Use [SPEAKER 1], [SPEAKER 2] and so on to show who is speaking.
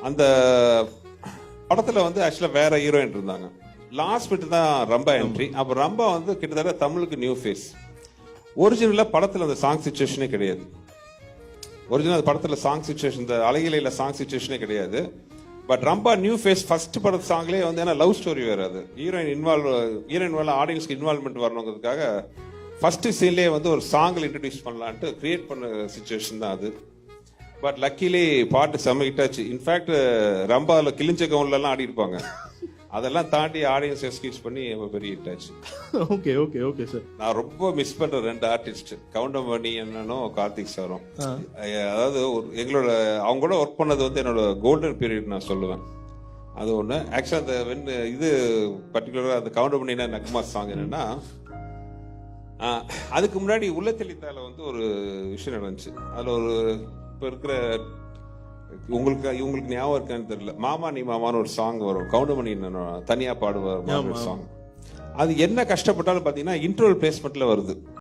[SPEAKER 1] அந்த படத்துல வந்து ஆக்சுவலா வேற ஹீரோயின் இருந்தாங்க. லாஸ்ட் பிட் தான் ரம்பா என்ட்ரி. அப்ப ரம்பா வந்து கிட்டத்தட்ட தமிழுக்கு நியூ ஃபேஸ். ஒரிஜினலா படத்துல அந்த சாங் சிச்சுவேஷனே கிடையாது. ஒரிஜினல் படத்துல சாங் சிச்சுவேஷன், இந்த அழகிலையில சாங் சிச்சுவேஷனே கிடையாது. But Rambha new face. First படத்து சாங்லேயே வந்து ஏன்னா லவ் ஸ்டோரி வேறு, அது ஹீரோயின் மேலே ஆடியன்ஸ்க்கு இன்வால்மெண்ட் வரணுங்கிறதுக்காக ஃபர்ஸ்ட் சீன்லேயே வந்து ஒரு சாங்கில் இன்ட்ரடியூஸ் பண்ணலான்ட்டு கிரியேட் பண்ண சுச்சுவேஷன் தான் அது. பட் லக்கிலி பாட்டு செம்ம ஹிட் ஆச்சு. இன்ஃபேக்ட் ரம்பாவில் கிழிஞ்ச கவுன்லலாம் ஆடி இருப்பாங்க. அதெல்லாம் தாண்டி ஆடியன்ஸ் எக்ஸ்கியூஸ் பண்ணி பெரிய ஹிட் ஆச்சு.
[SPEAKER 2] Okay okay okay sir.
[SPEAKER 1] நான் ரொம்ப மிஸ் பண்ற ரெண்டு ஆர்டிஸ்ட், கவுண்டமணி அண்ணனும் கார்த்திக் சாரும். அதாவது எங்களோட அவங்க கூட ஒர்க் பண்ணது வந்து என்னோட கோல்டன் பீரியட் நான் சொல்லுவேன். அது ஒன்று. ஆக்சுவலாக அந்த இது பர்டிகுலராக அந்த கவுண்டமணினா நக்மா சாங் என்னன்னா, அதுக்கு முன்னாடி உள்ள தெளித்தால வந்து ஒரு விஷயம் நடந்துச்சு. அதில் ஒரு இப்போ இருக்கிற இவங்களுக்கு ஞாபகம் இருக்கான்னு தெரியல, மாமா நீ மாமான்னு ஒரு சாங் வரும், கவுண்டமணி தனியா பாடுவார் சாங். அது என்ன கஷ்டப்பட்டாலும் பாத்தீங்கன்னா இன்ட்ரோல் பிளேஸ்மெண்ட்ல வருது.